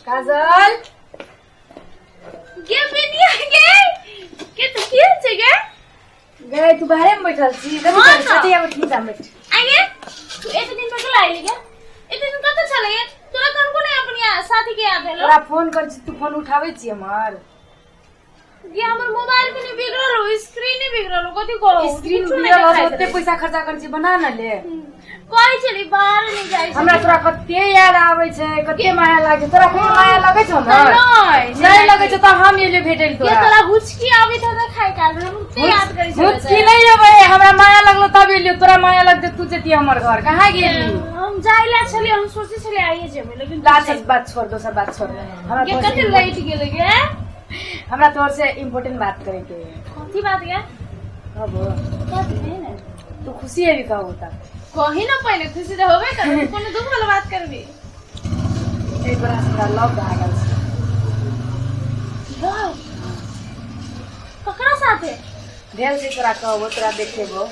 काजल के बेनिया के तो किया छे गए तू बाहर में बैठल छी हाँ तो। सटिया उठनी जा बैठ आगे तू एक दिन पर कल आइली क्या एक दिन कत चले गए तोरा कौन को नहीं अपनी साथी के याद है लो तोरा फोन कर छी तू फोन उठावे छी हमर ये हमर मोबाइल भी नहीं बिगड़ल हो स्क्रीन नहीं बिगड़ल हो कथि करो स्क्रीन बिगड़ल हो ओते पैसा खर्चा कर छी बना न ले कोई चली बाहर नहीं जाई हमरा तोरा कते याद आवे छै कते माया लागे तोरा कते माया लागे छौ न नहीं लगे छ त हम एले भेटल ये तोरा तोरा हुचकी आवे त खाइ काल हम ते याद करै छी मुझकी नहीं लेबे हमरा माया लगलो तब एलियो तोरा माया लगते तू जेती हमर घर कहां गेली हम जाइला छली हम सोचे छली आइए जेबे लेकिन लास्ट बात छोड़ दोसर बात छोड़ हमरा ये कते लेट गेल गे हमरा तोर से इम्पोर्टेंट बात करे के कथि बात गे अब कथि है ना तू खुशी है भी कहू त कही ना पहले खुशी तो होबे करे कोनो दुख वाला बात करबी एक बार हमरा लव भागल छै लव ककरा साथे ढेर से तोरा कहबो तोरा देखेबो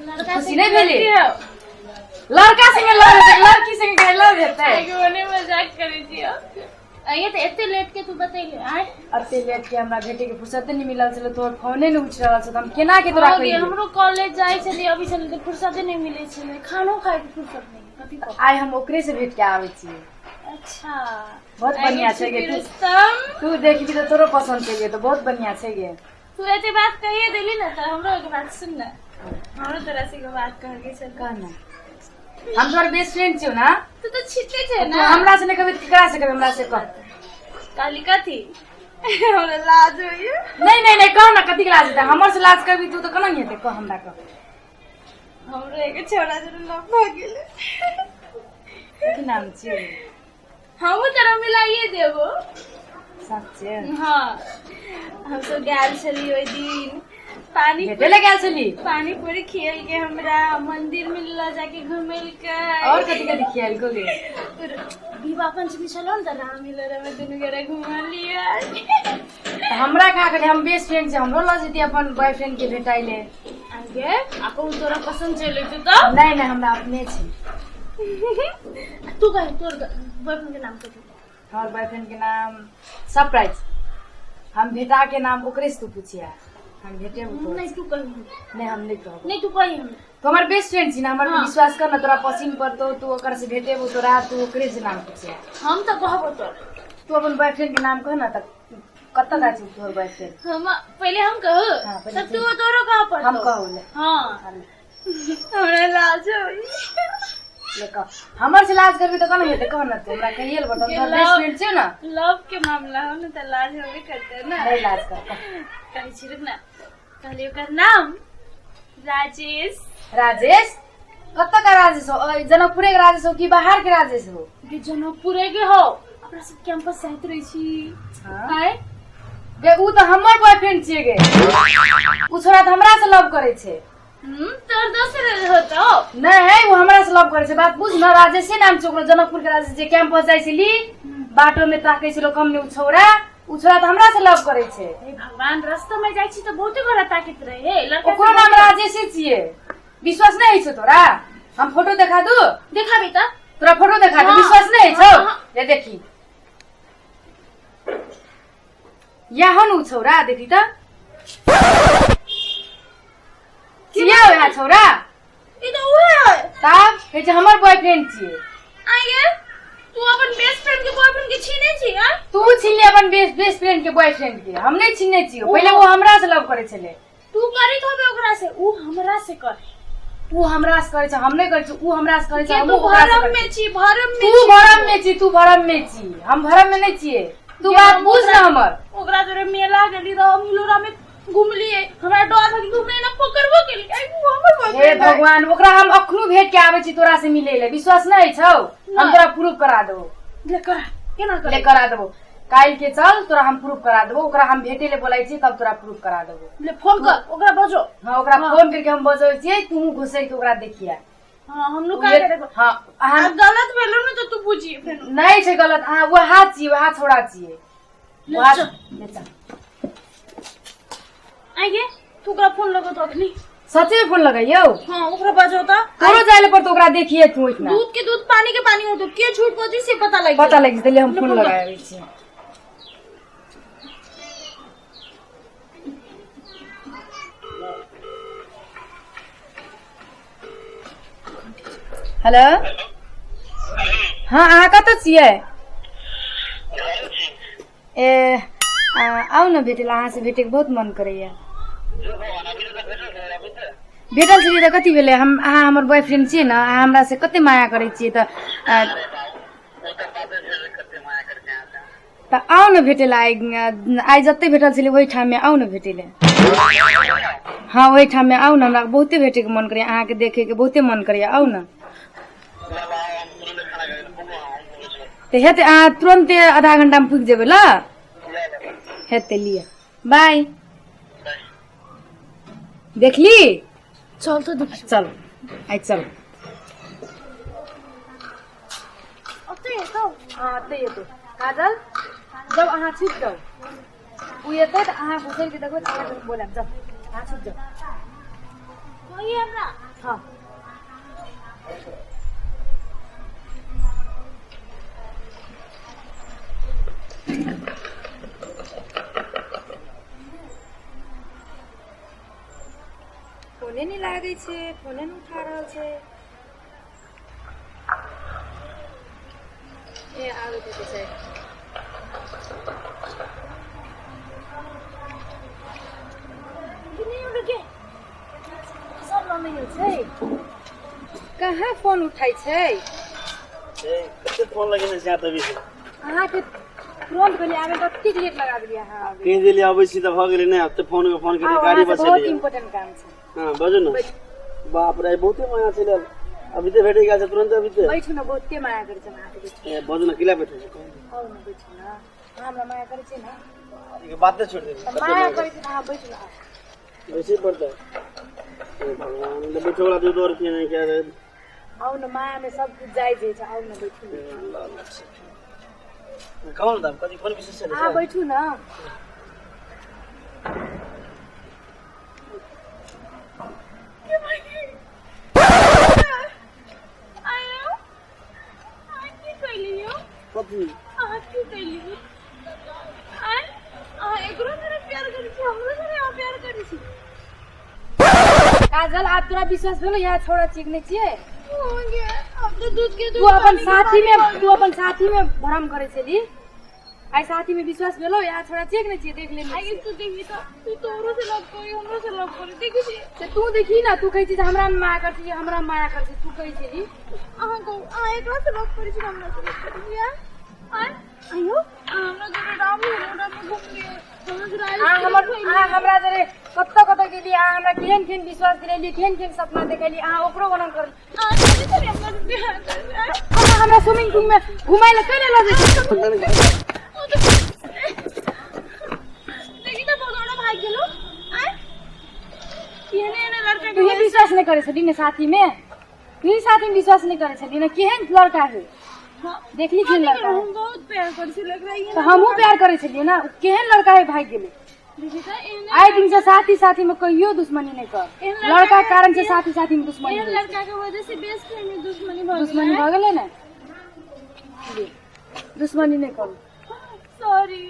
लड़का खुशी नहीं भेली लड़का संगे लव लड़की संगे लव हेतै आगे ओने मजाक करै छियो ये तो एते लेट के तू बतैले आय अते लेट के हमरा भेटे के फुर्सत नहीं मिलल छले तोर फोने नहीं उठ रहल छ हम केना के तोरा कहिए हमरो कॉलेज जाई छली अभी छली तो फुर्सत नहीं मिले छले खानो खाए के फुर्सत नहीं कथि को आइ हम ओकरे से भेट के आवे छी अच्छा बहुत बढ़िया छै गे रुस्तम तू देखबी तो तोरो पसंद छै गे तो बहुत बढ़िया छै गे तू एते बात कहिए देली ना तो हमरो के बात सुन ना हमरो तरह से के बात कह के चल कहना हम तोर बेस्ट फ्रेंड छियो ना तू तो छिटे छे तू ना हमरा से नहीं कभी केकरा से कभी हमरा से कह काली कथि हमरा लाज होइए नहीं नहीं नहीं कह ना कथि के लाज है हमर से लाज करबी तू तो कना नहीं हेते कह हमरा कह हमरो एक छोरा जरूर लव भ गेले कथि नाम छियो हम तरह मिलाइए देबो सच्चे हां हम तो गेल छली ओइ दिन पानी भेटे ले गेल छली पानी पूरी खेल के हमरा मंदिर में ला जाके घुमेल के और कथि कथि खेल को गे विवाह पंचमी चलो न त राम मिलर में दुनु गेरे घुमा लिया हमरा का करे हम बेस्ट फ्रेंड से हमरो ल जेती अपन बॉयफ्रेंड के भेटाइले आगे आपन तोरा पसंद चले तू तो नहीं नहीं हमरा अपने छी तू कह तोर बॉयफ्रेंड के नाम कथि हमर बॉयफ्रेंड के नाम सरप्राइज हम भेटा के नाम ओकरे से तू पूछिया हम भेटे तो नहीं तू कह नहीं हम नहीं कहब नहीं तू कह हम तो हमार बेस्ट फ्रेंड छी ना हमर हाँ। विश्वास कर ना तोरा पसंद पड़तो तू ओकर से भेटेबो तोरा तू ओकरे से नाम पूछिया हम तो कहबो तोर तू अपन बॉयफ्रेंड के नाम कह ना त कत का छी तोर बॉयफ्रेंड हम पहले हम कह हाँ, पहले तब तू तोरो कह पर हम कहूले हां हमरा लाज होई ले कह हमर से लाज करबी त कना हेते कह ना तू हमरा कहियल बट हम तोर बेस्ट फ्रेंड छी ना लव के मामला हो ना त लाज होबे करते ना नहीं लाज कर कहि छी रुक ना कहले ओकर नाम राजेश राजेश कत का राजेश हो जनकपुरे के राजेश हो कि बाहर के राजेश हो के जनकपुरे के हो अपना सब कैंपस जाइत रही छी हाँ। आय गे ऊ तो हमर बॉयफ्रेंड छिए गे ऊ छोरा त हमरा से लव करे छे तोर दोसर हो तो नहीं वो हमरा से लव करे छे बात बुझ न राजेश नाम छै ओकरो जनकपुर के राजेश जे कैंपस जाय छली बाटो में ताकै छलो कम ने ऊ छोरा त हमरा से लव करे छे हे भगवान रास्ता में जाई छी तो बहुते गोरा ताकित रहे लड़का ओकरो नाम राजेश छिए विश्वास नहीं है तोरा हम फोटो दिखा दू देखाबी त तोरा फोटो दिखा दू हाँ, विश्वास नहीं हाँ, छौ हाँ। ये देखी यहाँ नु छोरा देखी त किया हो छोरा ई तो उहे है तब हे जे हमर बॉयफ्रेंड छिए आगे तू अपन बेस्ट फ्रेंड के बॉयफ्रेंड के छीने छी हां तू छिले अपन बेस्ट फ्रेंड के बॉयफ्रेंड के हम नहीं छीने छियो पहले वो हमरा से लव करे छले तू करी तो ओकरा से ऊ हमरा से कर तू हमरा से करे छ हम नहीं करे छ ऊ हमरा से करे छ के हम तू ओकरा से भरम करे में छी भरम में तू भरम में छी तू भरम में छी हम भरम में नहीं छिए तू बात बुझ ना हमर ओकरा तोरे मेला गेली रह मिलोरा में घुमलिए हमरा डर भग तू नहीं ना पकड़बो के लिए ऊ हमर हे बॉयफ्रेंड भगवान ओकरा हम अखनु भेट के आवे छी तोरा से मिले ले विश्वास नहीं छौ हम तोरा प्रूफ करा देबो ले कर केना कर ले करा देबो काल के चल तोरा हम प्रूफ करा देबो ओकरा हम भेटे ले बोलाई छी तब तोरा प्रूफ करा देबो ले फोन कर ओकरा बजो हां ओकरा फोन करके हम बजै छी तू घुसै के ओकरा देखिया हां हम लोग का करे हां अहाँ गलत भेलो न तो तू बुझी फेर नहीं छै गलत हां वो हाथ छी वो हाथ छोड़ा छी ले चल आगे तू ओकरा फोन लगो तो अखनी सच्चे फोन लगाइयो हां ओकरा बजो त तोरो जाइले पर तो ओकरा देखिए तू इतना दूध के दूध पानी के पानी हो तो के झूठ बोलती से पता लगी तले हम फोन लगाए छी हेलो हाँ अहाँ कतऽ छियै आउ न भेटल अहाँ से भेटे के बहुत मन करैया भेटल छलियै तऽ कथी भेलै हम अहाँ हमर बॉयफ्रेंड छियै ने अहाँ हमरा से कते माया करै छियै तऽ आउ न भेटे ला आइ जते भेटल छलियै ओहि ठाम में आउ न भेटे ला हाँ ओहि ठाम में आउ न हमरा बहुते भेटे के मन करैया अहाँ के देखे के बहुते मन करैया आउ न तो हेते अहाँ तुरंत आधा घंटा में पुग जेबै ला हेते लिया बाय देखली चल तो देख चल आई चल अते तो हाँ अते ये तो काजल जब अहाँ छूट जाओ उ येते त अहाँ घुसैल के देखो अहाँ के बोलम जब अहाँ छूट जाओ वही हमरा हाँ फोने नहीं लागे छे फोने नहीं उठा रहल छे ए आगे तो छै किने रुके सब नहीं छै कहाँ फोन उठाई छै ए कते फोन लगेने छै तभी से अहाँ के तुरंत गली आगे कते लेट लगा दिया हां कहीं दिल्ली आबै छी त भ गेलै नै अब त फोन के फोन के गाड़ी बस बहुत इंपोर्टेंट काम छै हां बजो न बाप रे बहुते माया छै अभी ते भेटे गेल छै तुरंत अभी ते बैठू न बहुते माया करे छै अहाँ के ए बजो न किला बैठे छै आउ न बैठू न हमरा माया करे छै न ये बात छोड़ दे माया करे छै अहाँ बैठू न वैसे ही पड़ता है भगवान ले बैठो वाला दो रुपया नहीं क्या रे आउ न माया में सब कुछ जायज है आउ न बैठू कौन दाम कदी फोन विशेष है हां बैठू न कथी काजल आप तोरा विश्वास भेलो यहाँ छोड़ा चीक नहीं छिए दूध तू अपन साथी में भरम करे छली आई साथी में विश्वास भेलो यहाँ छोड़ा चीक नहीं छिए देख ले आगे तू देखी तो तू तोरो से लव करी हमरो से लव करी देखी छी से तू देखी ना तू कहै छी हमरा में माया करछी हमरा माया करछी तू कहै छली अहाँ को आ एकरा से लव करी छी हमरा से लव करी यार आयो हमरा जरे राम रोडा में घूम लिए हमरा जरे कत्तो गेली हमरा केहन केहन विश्वास दिलेली केहन केहन सपना देखली अहाँ ओकरो वर्णन कर हमरा स्विमिंग पूल में घुमाय ले कने ल जाइ देखी तो बगड़ा भाग गेलो केहने लड़का तू विश्वास नहीं करे छली ने साथी में तू साथी में विश्वास नहीं करे छली ने केहन लड़का है देखली केहन लड़का हम बहुत प्यार कर छी लग रही है तो हमहू प्यार करे छलिए ना केहन लड़का है भाग गेले देखी तो आए दिन से साथी में कहियो दुश्मनी नहीं कर लड़का के कारण से साथी में दुश्मनी ये लड़का के वजह से बेस्ट फ्रेंड में दुश्मनी भ गेलै ना दुश्मनी नहीं कर सॉरी